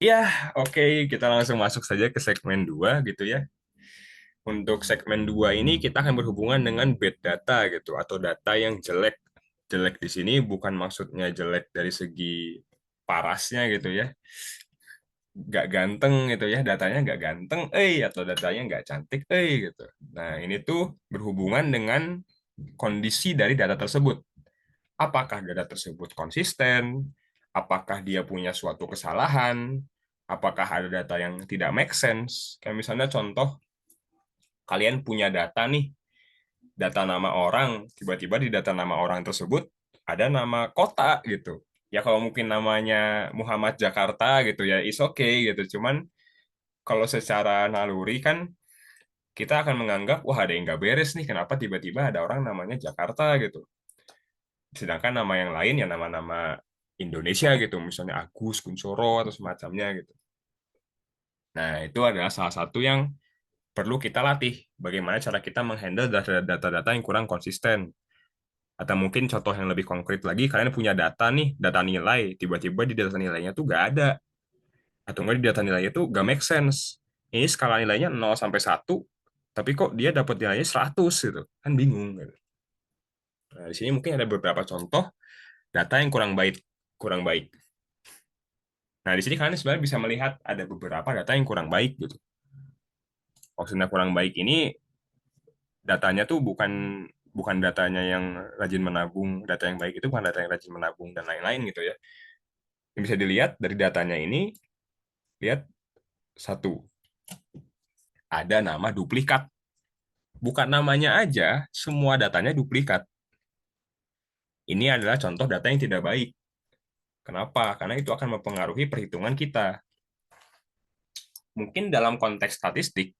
Ya, oke, kita langsung masuk saja ke segmen 2 gitu ya. Untuk segmen 2 ini kita akan berhubungan dengan bad data gitu atau data yang jelek. Jelek di sini bukan maksudnya jelek dari segi parasnya gitu ya. Nggak ganteng gitu ya, datanya nggak ganteng, atau datanya nggak cantik, gitu. Nah, ini tuh berhubungan dengan kondisi dari data tersebut. Apakah data tersebut konsisten? Apakah dia punya suatu kesalahan? Apakah ada data yang tidak make sense? Kayak misalnya contoh, kalian punya data nih, data nama orang, tiba-tiba di data nama orang tersebut ada nama kota gitu. Ya kalau mungkin namanya Muhammad Jakarta gitu ya, is okay gitu. Cuman kalau secara naluri kan kita akan menganggap, wah ada yang nggak beres nih, kenapa tiba-tiba ada orang namanya Jakarta gitu. Sedangkan nama yang lain ya nama-nama Indonesia gitu, misalnya Agus, Kuncoro, atau semacamnya gitu. Nah, itu adalah salah satu yang perlu kita latih, bagaimana cara kita menghandle data-data yang kurang konsisten. Atau mungkin contoh yang lebih konkret lagi, kalian punya data nih, data nilai, tiba-tiba di data nilainya tuh nggak ada. Atau enggak di data nilainya tuh nggak make sense. Ini skala nilainya 0 sampai 1, tapi kok dia dapat nilainya 100 gitu. Kan bingung gitu. Nah, di sini mungkin ada beberapa contoh data yang kurang baik, kurang baik. Nah, di sini kalian sebenarnya bisa melihat ada beberapa data yang kurang baik gitu. Maksudnya kurang baik ini datanya tuh bukan bukan datanya yang rajin menabung, data yang baik itu bukan data yang rajin menabung dan lain-lain gitu ya. Yang bisa dilihat dari datanya ini, lihat satu, ada nama duplikat. Bukan namanya aja, semua datanya duplikat. Ini adalah contoh data yang tidak baik. Kenapa? Karena itu akan mempengaruhi perhitungan kita. Mungkin dalam konteks statistik,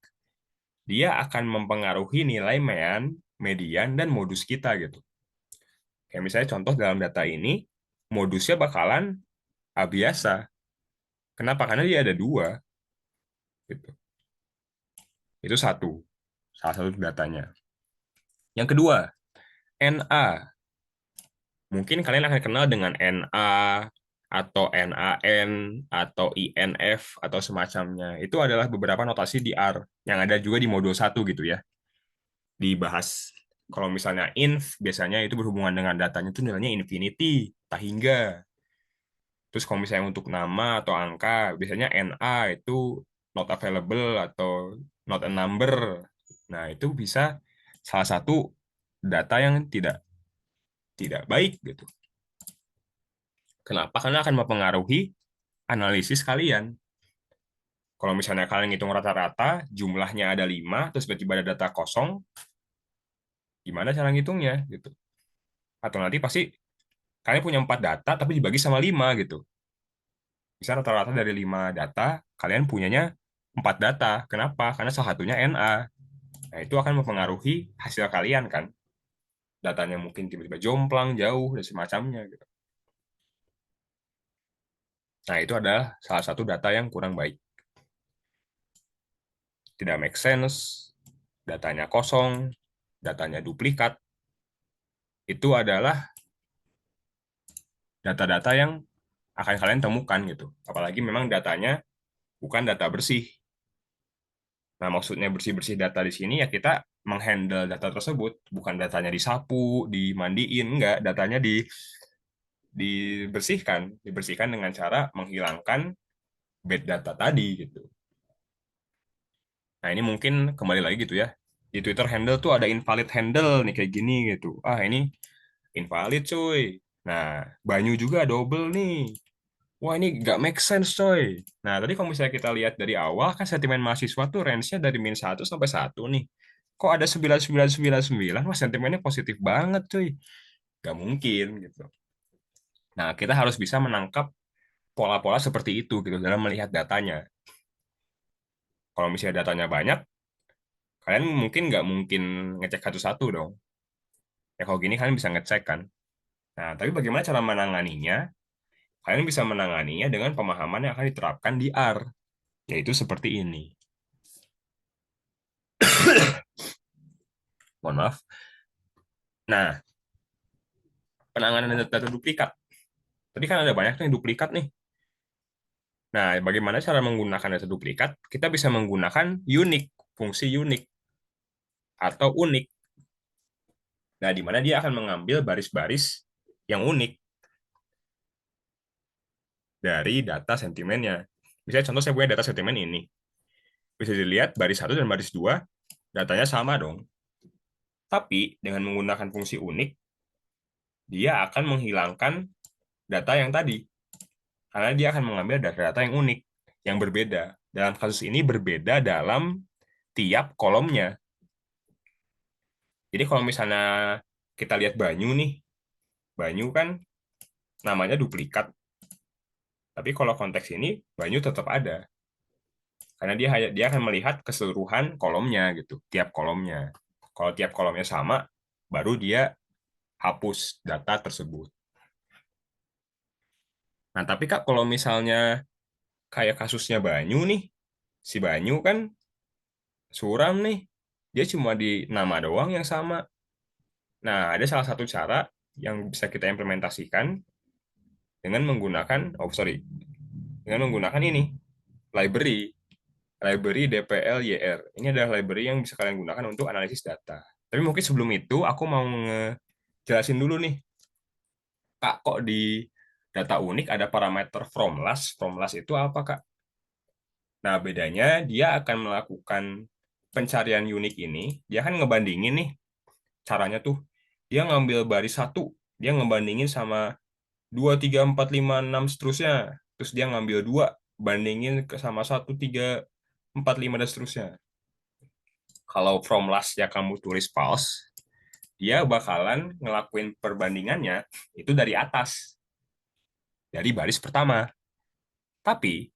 dia akan mempengaruhi nilai median, dan modus kita gitu. Kayak misalnya contoh dalam data ini, modusnya bakalan A biasa. Kenapa? Karena dia ada dua. Gitu. Itu satu, salah satu datanya. Yang kedua, NA. Mungkin kalian akan kenal dengan NA, atau NaN, atau INF, atau semacamnya. Itu adalah beberapa notasi di R, yang ada juga di modul satu gitu ya. Dibahas. Kalau misalnya inf, biasanya itu berhubungan dengan datanya itu nilainya infinity, tak hingga. Terus kalau misalnya untuk nama atau angka, biasanya NA itu not available atau not a number. Nah, itu bisa salah satu data yang tidak tidak baik gitu. Kenapa? Karena akan mempengaruhi analisis kalian. Kalau misalnya kalian ngitung rata-rata, jumlahnya ada 5, terus tiba-tiba ada data kosong, gimana cara ngitungnya gitu. Atau nanti pasti kalian punya 4 data, tapi dibagi sama 5 gitu. Bisa rata-rata dari 5 data, kalian punyanya 4 data. Kenapa? Karena salah satunya NA. Nah, itu akan mempengaruhi hasil kalian kan. Datanya mungkin tiba-tiba jomplang, jauh, dan semacamnya gitu. Nah, itu adalah salah satu data yang kurang baik. Tidak make sense, datanya kosong, datanya duplikat. Itu adalah data-data yang akan kalian temukan gitu. Apalagi memang datanya bukan data bersih. Nah, maksudnya bersih-bersih data di sini ya kita menghandle data tersebut, bukan datanya disapu, dimandiin, enggak, datanya dibersihkan dengan cara menghilangkan bad data tadi gitu. Nah, ini mungkin kembali lagi gitu ya. Di Twitter handle tuh ada invalid handle nih kayak gini gitu. Ah, ini invalid cuy. Nah, Banyu juga double nih. Wah, ini nggak make sense coy. Nah, tadi kalau misalnya kita lihat dari awal kan sentimen mahasiswa tuh range-nya dari -1 sampai 1 nih. Kok ada 9999? Wah, sentimennya positif banget cuy. Nggak mungkin gitu. Nah, kita harus bisa menangkap pola-pola seperti itu gitu dalam melihat datanya. Kalau misalnya datanya banyak, kalian mungkin nggak mungkin ngecek satu-satu dong. Ya kalau gini kalian bisa ngecek kan. Nah, tapi bagaimana cara menanganinya? Kalian bisa menanganinya dengan pemahaman yang akan diterapkan di R, yaitu seperti ini. Mohon maaf. Nah, penanganan data duplikat. Tadi kan ada banyak tuh yang duplikat nih. Nah, bagaimana cara menggunakan data duplikat? Kita bisa menggunakan unique, fungsi unique atau unik. Nah, di mana dia akan mengambil baris-baris yang unik dari data sentimennya. Misalnya contoh saya punya data sentimen ini. Bisa dilihat baris 1 dan baris 2 datanya sama dong. Tapi dengan menggunakan fungsi unik, dia akan menghilangkan data yang tadi. Karena dia akan mengambil data-data yang unik, yang berbeda. Dalam kasus ini berbeda dalam tiap kolomnya. Jadi kalau misalnya kita lihat Banyu nih, Banyu kan namanya duplikat. Tapi kalau konteks ini, Banyu tetap ada. Karena dia akan melihat keseluruhan kolomnya gitu, tiap kolomnya. Kalau tiap kolomnya sama, baru dia hapus data tersebut. Nah, tapi Kak, kalau misalnya kayak kasusnya Banyu nih, si Banyu kan suram nih, dia cuma di nama doang yang sama. Nah, ada salah satu cara yang bisa kita implementasikan dengan menggunakan, oh sorry, dengan menggunakan ini, library, library DPLYR. Ini adalah library yang bisa kalian gunakan untuk analisis data. Tapi mungkin sebelum itu, aku mau ngejelasin dulu nih, Kak, kok di data unik ada parameter from last. From last itu apa, Kak? Nah, bedanya dia akan melakukan pencarian unik ini, dia akan ngebandingin nih caranya tuh. Dia ngambil baris satu, dia ngebandingin sama 2 3 4 5 6 seterusnya. Terus dia ngambil dua, bandingin ke sama 1 3 4 5 dan seterusnya. Kalau from last ya kamu tulis false, dia bakalan ngelakuin perbandingannya itu dari atas, dari baris pertama. Tapi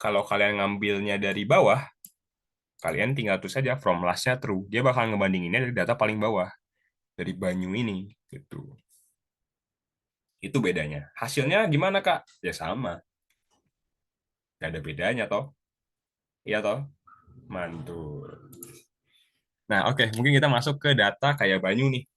kalau kalian ngambilnya dari bawah, kalian tinggal tulis saja from last-nya true. Dia bakal ngebandinginnya dari data paling bawah, dari Banyu ini gitu. Itu bedanya. Hasilnya gimana, Kak? Ya sama. Gak ada bedanya toh. Iya toh? Mantul. Nah, oke, mungkin kita masuk ke data kayak Banyu nih.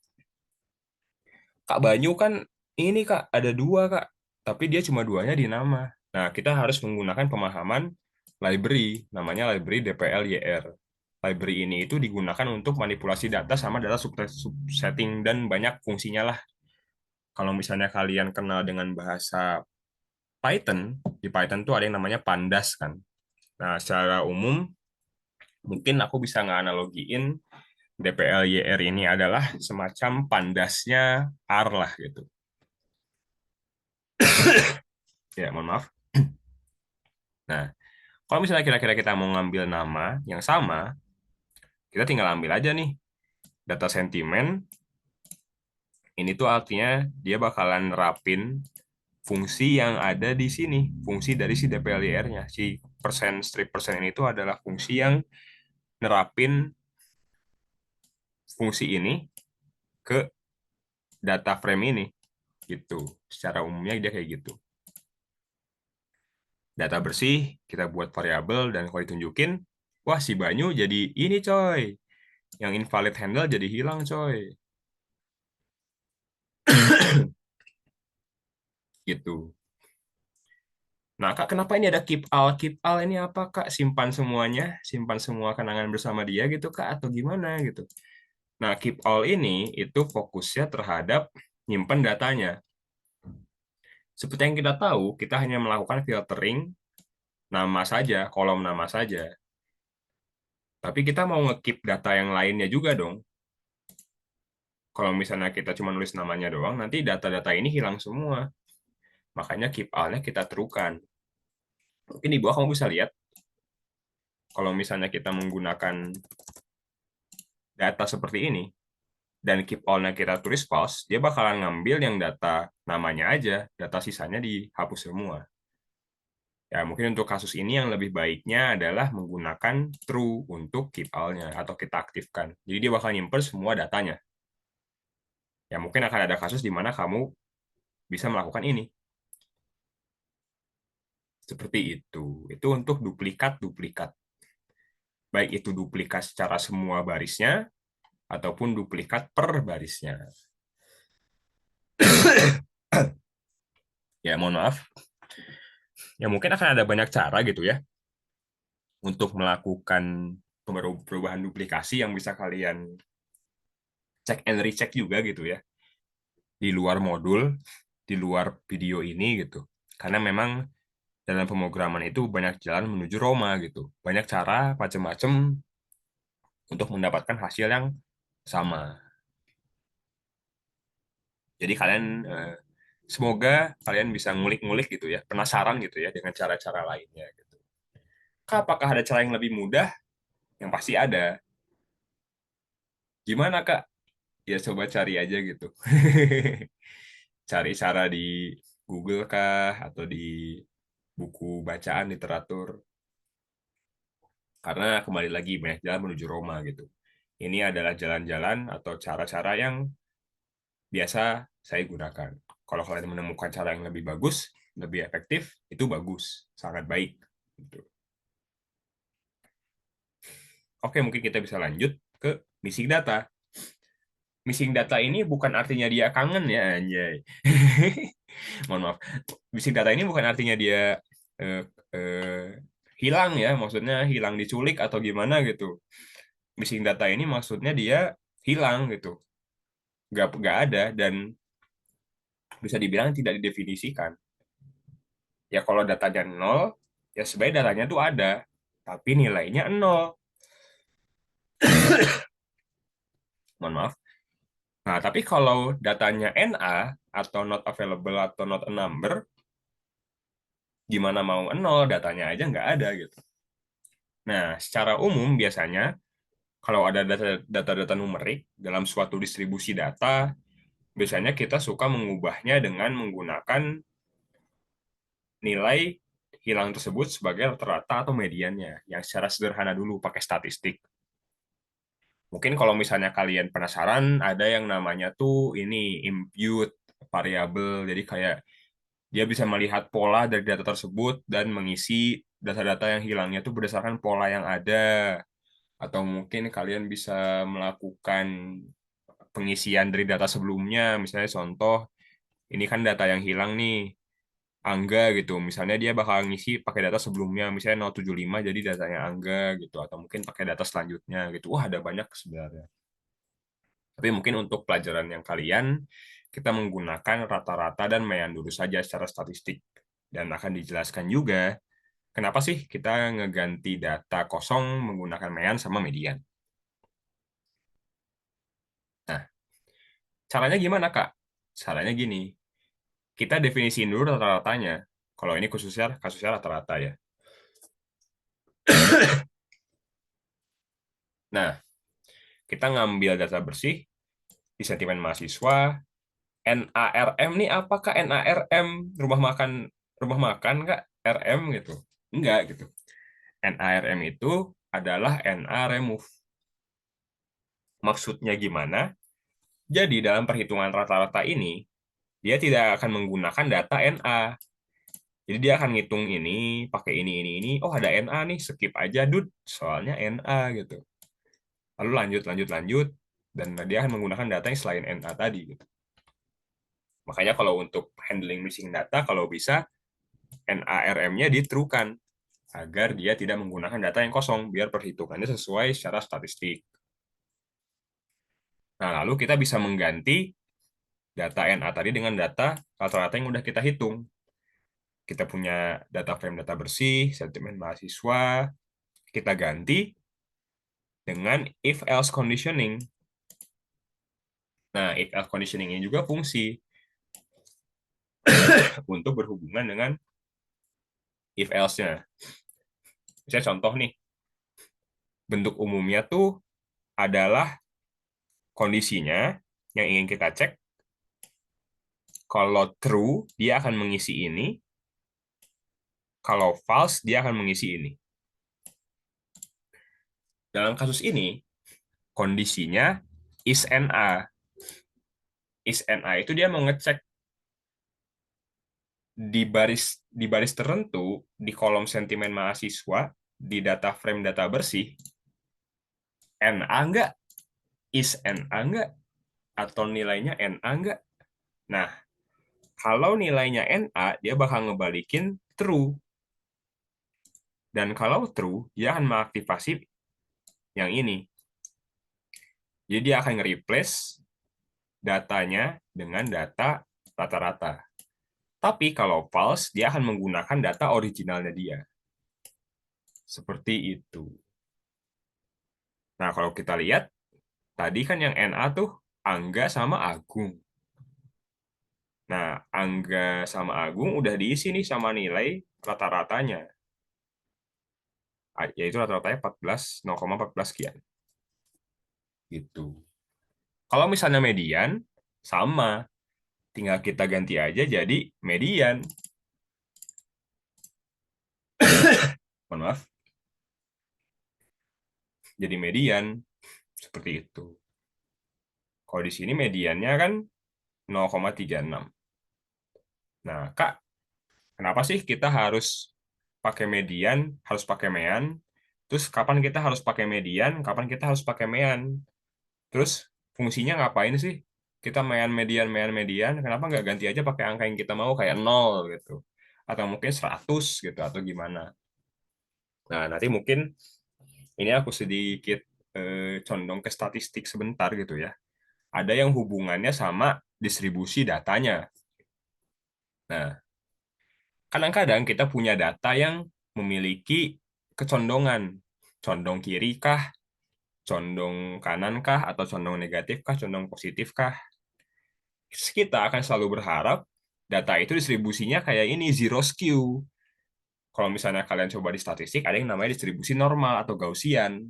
Kak Banyu kan ini Kak, ada dua Kak. Tapi dia cuma duanya di nama. Nah, kita harus menggunakan pemahaman library, namanya library DPLYR. Library ini itu digunakan untuk manipulasi data sama data subsetting dan banyak fungsinya lah. Kalau misalnya kalian kenal dengan bahasa Python, di Python tuh ada yang namanya pandas kan. Nah, secara umum mungkin aku bisa nganalogiin DPLYR ini adalah semacam pandasnya R lah gitu. Ya, mohon maaf. Nah, kalau misalnya kira-kira kita mau ngambil nama yang sama, kita tinggal ambil aja nih data sentimen. Ini tuh artinya dia bakalan nerapin fungsi yang ada di sini, fungsi dari si DPLYR-nya. Si persen strip persen ini tuh adalah fungsi yang nerapin fungsi ini ke data frame ini gitu. Secara umumnya dia kayak gitu. Data bersih kita buat variabel dan kalau ditunjukin, wah si Banyu jadi ini coy. Yang invalid handle jadi hilang coy. Gitu. Nah, Kak, kenapa ini ada keep all? Keep all ini apa, Kak? Simpan semuanya, simpan semua kenangan bersama dia gitu, Kak, atau gimana gitu. Nah, keep all ini itu fokusnya terhadap nyimpan datanya. Seperti yang kita tahu, kita hanya melakukan filtering nama saja, kolom nama saja. Tapi kita mau nge-keep data yang lainnya juga dong. Kalau misalnya kita cuma nulis namanya doang, nanti data-data ini hilang semua. Makanya keep all-nya kita terukan. Mungkin di bawah kamu bisa lihat, kalau misalnya kita menggunakan data seperti ini, dan keep all-nya kita tulis false, dia bakalan ngambil yang data namanya aja, data sisanya dihapus semua. Ya, mungkin untuk kasus ini yang lebih baiknya adalah menggunakan true untuk keep all-nya, atau kita aktifkan. Jadi dia bakal nyimpen semua datanya. Ya, mungkin akan ada kasus di mana kamu bisa melakukan ini. Seperti itu. Itu untuk duplikat-duplikat. Baik itu duplikat secara semua barisnya, ataupun duplikat per barisnya. Ya, mohon maaf. Ya mungkin akan ada banyak cara gitu ya untuk melakukan perubahan duplikasi yang bisa kalian cek and recheck juga gitu ya di luar modul, di luar video ini gitu. Karena memang dalam pemrograman itu banyak jalan menuju Roma gitu. Banyak cara macam-macam untuk mendapatkan hasil yang sama. Jadi kalian semoga kalian bisa ngulik-ngulik gitu ya, penasaran gitu ya dengan cara-cara lainnya gitu. Apakah ada cara yang lebih mudah? Yang pasti ada. Gimana Kak? Ya coba cari aja gitu. Cari cara di Google kah atau di buku bacaan literatur. Karena kembali lagi banyak jalan menuju Roma gitu. Ini adalah jalan-jalan atau cara-cara yang biasa saya gunakan. Kalau kalian menemukan cara yang lebih bagus, lebih efektif, itu bagus, sangat baik. Gitu. Oke, mungkin kita bisa lanjut ke missing data. Missing data ini bukan artinya dia kangen ya, anjay. Mohon maaf. Missing data ini bukan artinya dia eh, eh, hilang ya, maksudnya hilang diculik atau gimana gitu. Missing data ini maksudnya dia hilang gitu, nggak ada dan bisa dibilang tidak didefinisikan. Ya kalau datanya nol, ya sebenarnya datanya tuh ada, tapi nilainya nol. Mohon maaf. Nah, tapi kalau datanya NA atau not available atau not a number, gimana mau nol, datanya aja nggak ada gitu. Nah, secara umum biasanya kalau ada data-data numerik dalam suatu distribusi data, biasanya kita suka mengubahnya dengan menggunakan nilai hilang tersebut sebagai rata-rata atau mediannya, yang secara sederhana dulu pakai statistik. Mungkin kalau misalnya kalian penasaran, ada yang namanya tuh ini impute variable. Jadi kayak dia bisa melihat pola dari data tersebut dan mengisi data-data yang hilangnya itu berdasarkan pola yang ada. Atau mungkin kalian bisa melakukan pengisian dari data sebelumnya. Misalnya contoh, ini kan data yang hilang nih, Angga gitu. Misalnya dia bakal ngisi pakai data sebelumnya, misalnya 075 jadi datanya Angga gitu. Atau mungkin pakai data selanjutnya gitu. Wah, ada banyak sebenarnya. Tapi mungkin untuk pelajaran yang kalian, kita menggunakan rata-rata dan mean dulu saja secara statistik. Dan akan dijelaskan juga kenapa sih kita ngeganti data kosong menggunakan mean sama median. Nah, caranya gimana, Kak? Caranya gini, kita definisiin dulu rata-ratanya. Kalau ini khususnya kasusnya rata-rata ya. Nah, kita ngambil data bersih di sentimen mahasiswa, NARM nih apakah NARM rumah makan Kak? RM gitu. Enggak gitu. NARM itu adalah NA remove. Maksudnya gimana? Jadi dalam perhitungan rata-rata ini dia tidak akan menggunakan data NA. Jadi dia akan ngitung ini, pakai ini. Oh ada NA nih, skip aja, dude. Soalnya NA gitu. Lalu lanjut. Dan dia akan menggunakan data yang selain NA tadi. Gitu. Makanya kalau untuk handling missing data, kalau bisa NARM-nya ditruekan agar dia tidak menggunakan data yang kosong, biar perhitungannya sesuai secara statistik. Nah, lalu kita bisa mengganti data NA tadi dengan data rata-rata yang udah kita hitung. Kita punya data frame data bersih, sentimen mahasiswa, kita ganti dengan if-else conditioning. Nah, if-else conditioning ini juga fungsi untuk berhubungan dengan if-else-nya. Misalnya contoh nih, bentuk umumnya tuh adalah kondisinya yang ingin kita cek. Kalau true, dia akan mengisi ini. Kalau false, dia akan mengisi ini. Dalam kasus ini, kondisinya is NA. Is NA itu dia mau ngecek di baris tertentu di kolom sentimen mahasiswa di data frame data bersih NA enggak, is NA enggak, atau nilainya NA enggak. Nah, kalau nilainya NA, dia bakal ngebalikin true. Dan kalau true, dia akan mengaktifasi yang ini. Jadi dia akan nge-replace datanya dengan data rata-rata. Tapi kalau false, dia akan menggunakan data originalnya dia. Seperti itu. Nah, kalau kita lihat, tadi kan yang NA tuh Angga sama Agung. Nah, Angga sama Agung udah diisi nih sama nilai rata-ratanya. Yaitu rata-ratanya 0,14 sekian. Gitu. Kalau misalnya median, sama. Tinggal kita ganti aja jadi median. Mohon maaf. Jadi median. Seperti itu. Kalau di sini mediannya kan 0,36. Nah, Kak, kenapa sih kita harus pakai median, harus pakai mean? Terus kapan kita harus pakai median, kapan kita harus pakai mean? Terus fungsinya ngapain sih? Kita mean median, mean median, kenapa nggak ganti aja pakai angka yang kita mau kayak 0 gitu? Atau mungkin 100 gitu, atau gimana? Nah, nanti mungkin ini aku sedikit condong ke statistik sebentar gitu ya. Ada yang hubungannya sama distribusi datanya. Nah, kadang-kadang kita punya data yang memiliki kecondongan. Condong kiri kah, condong kanan kah, atau condong negatif kah, condong positif kah. Kita akan selalu berharap data itu distribusinya kayak ini, zero skew. Kalau misalnya kalian coba di statistik, ada yang namanya distribusi normal atau Gaussian,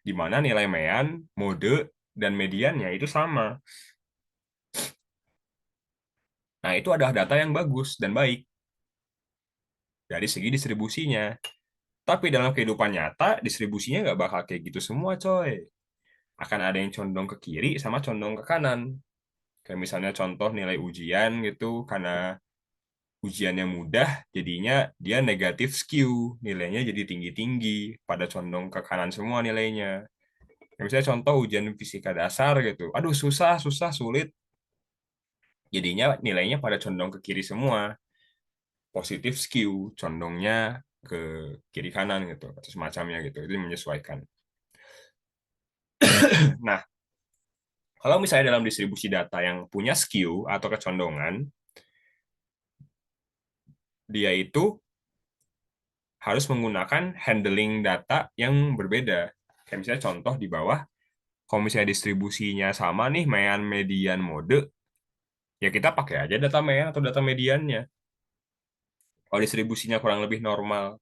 di mana nilai mean, mode, dan mediannya itu sama. Nah, itu adalah data yang bagus dan baik dari segi distribusinya. Tapi dalam kehidupan nyata, distribusinya nggak bakal kayak gitu semua, coy. Akan ada yang condong ke kiri sama condong ke kanan. Kayak misalnya contoh nilai ujian gitu, karena ujiannya mudah, jadinya dia negatif skew. Nilainya jadi tinggi-tinggi, pada condong ke kanan semua nilainya. Kayak misalnya contoh ujian fisika dasar gitu. Aduh, susah, susah, sulit. Jadinya nilainya pada condong ke kiri semua. Positif skew, condongnya ke kiri kanan gitu, atau semacamnya gitu. Itu menyesuaikan. Nah, kalau misalnya dalam distribusi data yang punya skew atau kecondongan, dia itu harus menggunakan handling data yang berbeda. Kayak misalnya contoh di bawah, kalau misalnya distribusinya sama nih, mean, median, mode, ya kita pakai aja data mean atau data mediannya. Kalau distribusinya kurang lebih normal.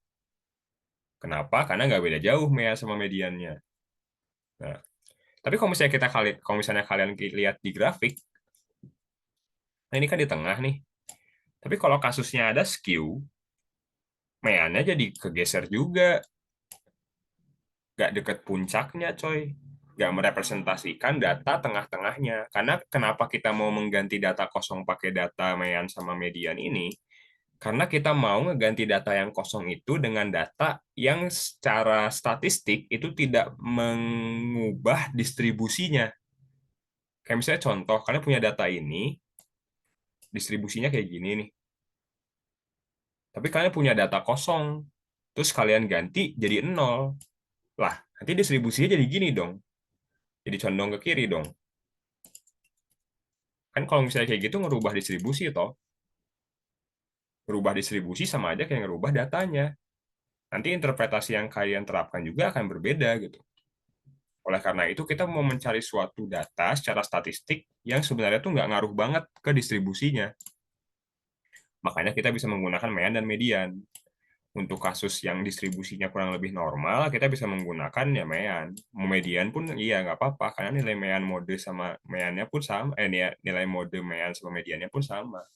Kenapa? Karena nggak beda jauh mean sama mediannya. Nah, tapi kalau misalnya kalian lihat di grafik, nah ini kan di tengah nih. Tapi kalau kasusnya ada skew, meannya jadi kegeser juga. Nggak deket puncaknya, coy. Nggak merepresentasikan data tengah-tengahnya. Karena kenapa kita mau mengganti data kosong pakai data mean sama median ini? Karena kita mau ngeganti data yang kosong itu dengan data yang secara statistik itu tidak mengubah distribusinya. Kayak misalnya contoh, kalian punya data ini, distribusinya kayak gini nih. Tapi kalian punya data kosong, terus kalian ganti jadi 0. Lah, nanti distribusinya jadi gini dong. Jadi condong ke kiri dong. Kan kalau misalnya kayak gitu ngerubah distribusi toh. Ngerubah distribusi sama aja kayak ngerubah datanya. Nanti interpretasi yang kalian terapkan juga akan berbeda gitu. Oleh karena itu kita mau mencari suatu data secara statistik yang sebenarnya tuh nggak ngaruh banget ke distribusinya. Makanya kita bisa menggunakan mean dan median. Untuk kasus yang distribusinya kurang lebih normal, kita bisa menggunakan ya mean. Median pun iya nggak apa-apa, karena nilai mean mode sama meannya pun sama. Nilai mode mean sama mediannya pun sama.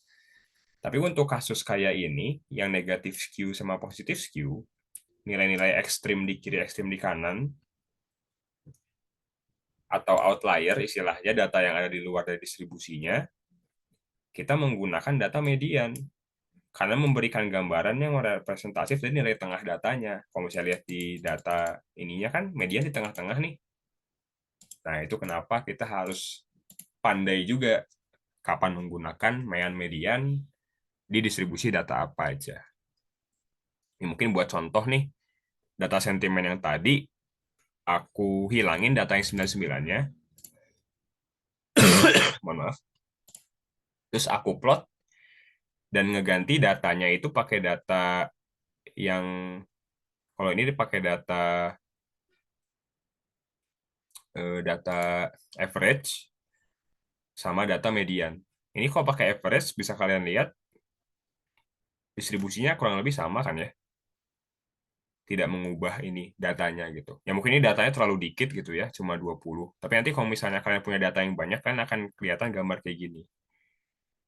Tapi untuk kasus kayak ini, yang negatif skew sama positif skew, nilai-nilai ekstrim di kiri, ekstrim di kanan, atau outlier istilahnya, data yang ada di luar dari distribusinya, kita menggunakan data median. Karena memberikan gambaran yang representatif dari nilai tengah datanya. Kalau misalnya lihat di data ininya kan, median di tengah-tengah nih. Nah, itu kenapa kita harus pandai juga kapan menggunakan mean median di distribusi data apa aja. Ini mungkin buat contoh nih, data sentimen yang tadi, aku hilangin data yang 99-nya, mohon maaf, terus aku plot dan ngeganti datanya itu pakai data yang, kalau ini dipakai data average sama data median. Ini kalau pakai average bisa kalian lihat distribusinya kurang lebih sama kan ya, tidak mengubah ini datanya gitu. Ya mungkin ini datanya terlalu dikit gitu ya, cuma 20. Tapi nanti kalau misalnya kalian punya data yang banyak kan akan kelihatan gambar kayak gini.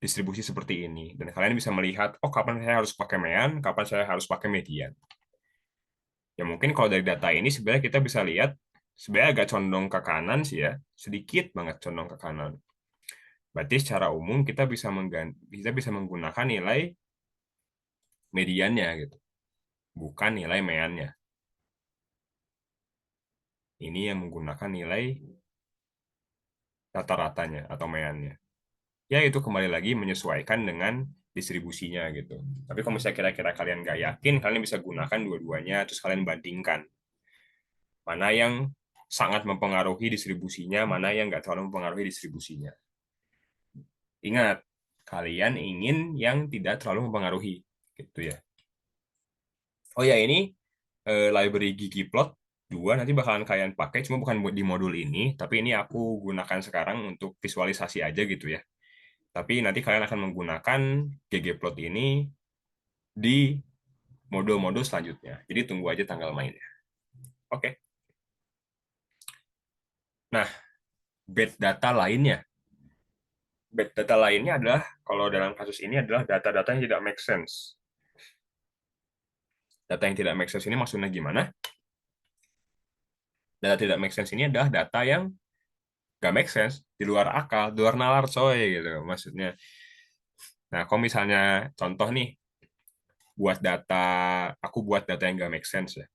Distribusi seperti ini. Dan kalian bisa melihat, oh kapan saya harus pakai mean, kapan saya harus pakai median. Ya mungkin kalau dari data ini sebenarnya kita bisa lihat, sebenarnya agak condong ke kanan sih ya, sedikit banget condong ke kanan. Berarti secara umum kita bisa menggunakan nilai mediannya gitu, bukan nilai meannya. Ini yang menggunakan nilai rata-ratanya atau meannya. Ya itu kembali lagi menyesuaikan dengan distribusinya gitu. Tapi kalau misalnya kira-kira kalian nggak yakin, kalian bisa gunakan dua-duanya, terus kalian bandingkan. Mana yang sangat mempengaruhi distribusinya, mana yang nggak terlalu mempengaruhi distribusinya. Ingat, kalian ingin yang tidak terlalu mempengaruhi. Gitu ya. Oh ya, ini library ggplot 2 nanti bakalan kalian pakai, cuma bukan di modul ini, tapi ini aku gunakan sekarang untuk visualisasi aja gitu ya. Tapi nanti kalian akan menggunakan ggplot ini di modul-modul selanjutnya. Jadi tunggu aja tanggal mainnya. Oke. Nah, bad data lainnya. Bad data lainnya adalah, kalau dalam kasus ini adalah data-data yang tidak make sense. Data yang tidak make sense ini maksudnya gimana? Data tidak make sense ini adalah data yang gak make sense, di luar akal, di luar nalar coy gitu maksudnya. Nah, kalau misalnya contoh nih, aku buat data yang gak make sense ya.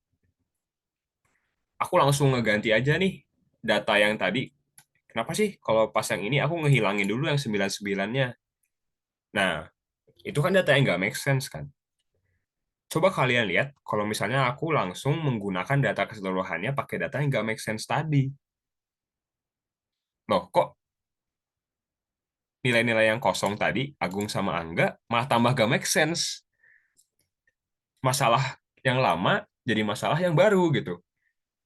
Aku langsung ngeganti aja nih data yang tadi. Kenapa sih kalau pas yang ini aku ngehilangin dulu yang 99-nya? Nah, itu kan data yang nggak make sense kan? Coba kalian lihat kalau misalnya aku langsung menggunakan data keseluruhannya pakai data yang nggak make sense tadi. Loh, kok nilai-nilai yang kosong tadi, Agung sama Angga, malah tambah gak make sense. Masalah yang lama jadi masalah yang baru gitu.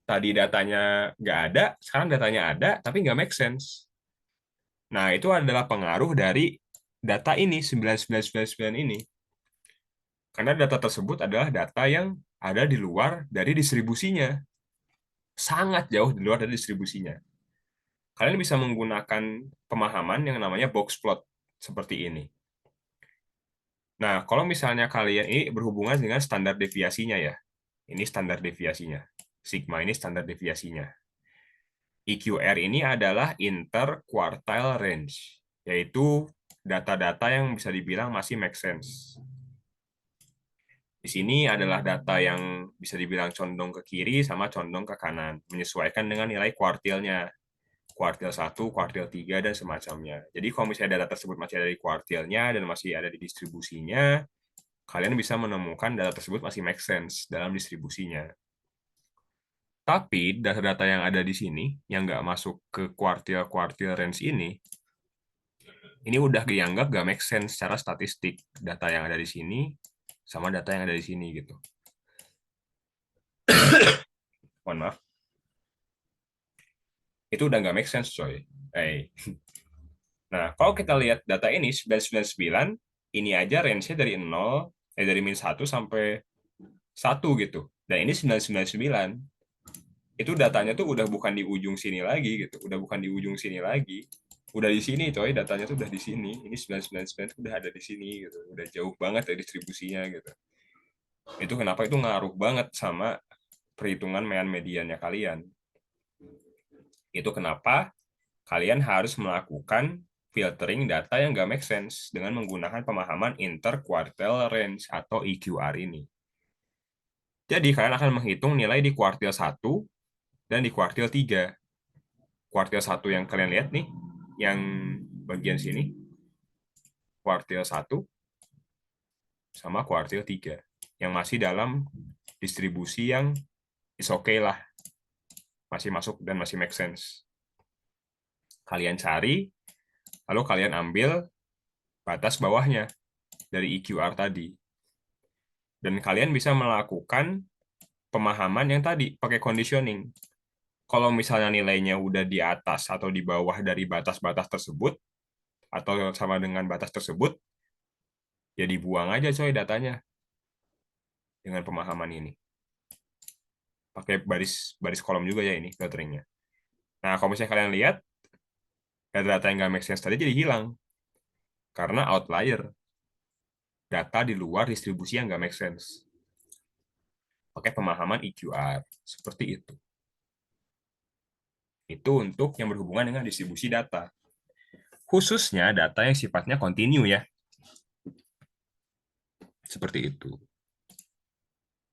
Tadi datanya nggak ada, sekarang datanya ada, tapi nggak make sense. Nah, itu adalah pengaruh dari data ini, 9999 ini. Karena data tersebut adalah data yang ada di luar dari distribusinya. Sangat jauh di luar dari distribusinya. Kalian bisa menggunakan pemahaman yang namanya box plot seperti ini. Nah, kalau misalnya kalian ini berhubungan dengan standar deviasinya ya. Ini standar deviasinya. Sigma ini standar deviasinya. EQR ini adalah interquartile range, yaitu data-data yang bisa dibilang masih make sense. Di sini adalah data yang bisa dibilang condong ke kiri sama condong ke kanan, menyesuaikan dengan nilai kuartilnya. Kuartil 1, kuartil 3, dan semacamnya. Jadi kalau misalnya data tersebut masih ada di kuartilnya dan masih ada di distribusinya, kalian bisa menemukan data tersebut masih make sense dalam distribusinya. Tapi data-data yang ada di sini, yang nggak masuk ke kuartil-kuartil range ini udah dianggap nggak make sense secara statistik. Data yang ada di sini sama data yang ada di sini gitu. Mohon maaf. Itu udah nggak make sense, coy. Nah, kalau kita lihat data ini, 999, ini aja range-nya dari 0, dari min 1 sampai 1 gitu. Dan ini 999. Itu datanya tuh udah bukan di ujung sini lagi gitu. Udah bukan di ujung sini lagi. Udah di sini, coy. Datanya tuh udah di sini. Ini 999 udah ada di sini gitu. Udah jauh banget dari distribusinya gitu. Itu kenapa itu ngaruh banget sama perhitungan mean mediannya kalian. Itu kenapa kalian harus melakukan filtering data yang nggak make sense dengan menggunakan pemahaman interquartile range atau EQR ini. Jadi kalian akan menghitung nilai di kuartil 1 dan di kuartil 3. Kuartil 1 yang kalian lihat nih, yang bagian sini, kuartil 1 sama kuartil 3, yang masih dalam distribusi yang is okay lah, masih masuk dan masih make sense. Kalian cari, lalu kalian ambil batas bawahnya dari EQR tadi. Dan kalian bisa melakukan pemahaman yang tadi pakai conditioning. Kalau misalnya nilainya udah di atas atau di bawah dari batas-batas tersebut, atau sama dengan batas tersebut, ya dibuang aja coy datanya dengan pemahaman ini. Pakai baris baris kolom juga ya ini filteringnya. Nah, kalau misalnya kalian lihat, data yang nggak make sense tadi jadi hilang. Karena outlier. Data di luar distribusi yang nggak make sense. Pakai pemahaman EQR. Seperti itu. Itu untuk yang berhubungan dengan distribusi data. Khususnya data yang sifatnya kontinu ya. Seperti itu.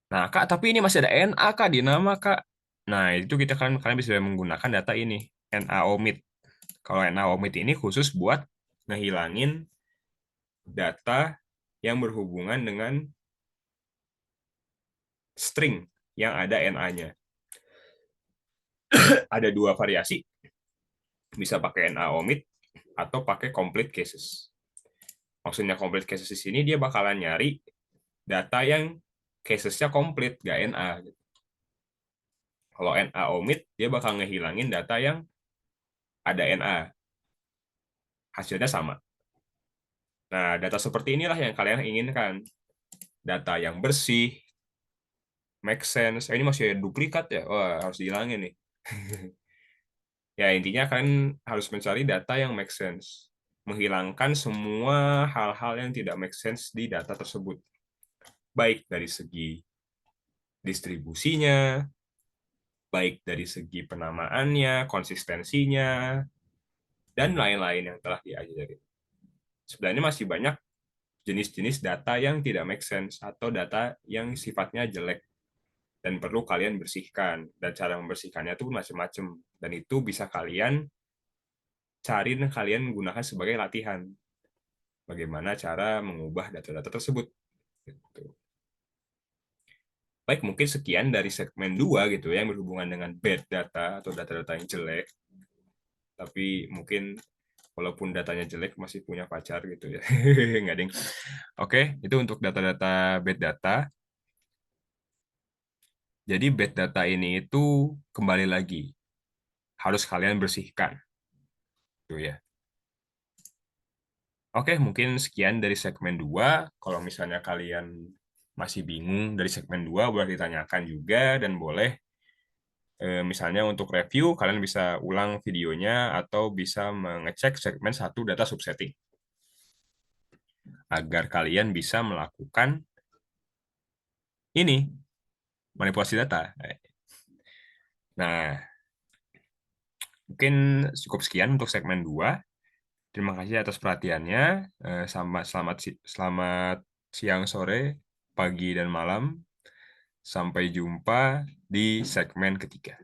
Nah, Kak, tapi ini masih ada NA, Kak, di nama, Kak. Nah, itu kita kan kalian bisa menggunakan data ini, NA omit. Kalau NA omit ini khusus buat ngehilangin data yang berhubungan dengan string yang ada NA-nya. Ada dua variasi, bisa pakai NA omit atau pakai complete cases. Maksudnya complete cases di sini dia bakalan nyari data yang casesnya komplit, gak NA. Kalau NA omit, dia bakal ngehilangin data yang ada NA. Hasilnya sama. Nah, data seperti inilah yang kalian inginkan. Data yang bersih, make sense. Ini masih ada duplikat ya? Wah, harus dihilangin nih. Ya, intinya kan harus mencari data yang make sense. Menghilangkan semua hal-hal yang tidak make sense di data tersebut. Baik dari segi distribusinya, baik dari segi penamaannya, konsistensinya, dan lain-lain yang telah diajari. Sebenarnya masih banyak jenis-jenis data yang tidak make sense atau data yang sifatnya jelek dan perlu kalian bersihkan. Dan cara membersihkannya itu macam-macam. Dan itu bisa kalian cari dan kalian gunakan sebagai latihan. Bagaimana cara mengubah data-data tersebut. Gitu. Baik, mungkin sekian dari segmen 2 gitu ya, yang berhubungan dengan bad data atau data-data yang jelek. Tapi mungkin walaupun datanya jelek masih punya pacar gitu ya. Nggak ding. Oke, itu untuk data-data bad data. Jadi bad data ini itu kembali lagi harus kalian bersihkan. Tuh ya. Oke, mungkin sekian dari segmen 2. Kalau misalnya kalian masih bingung dari segmen 2, boleh ditanyakan juga dan boleh misalnya untuk review kalian bisa ulang videonya atau bisa mengecek segmen 1 data subsetting agar kalian bisa melakukan ini manipulasi data. Nah, mungkin cukup sekian untuk segmen 2. Terima kasih atas perhatiannya. Selamat siang, sore, pagi, dan malam. Sampai jumpa di segmen ketiga.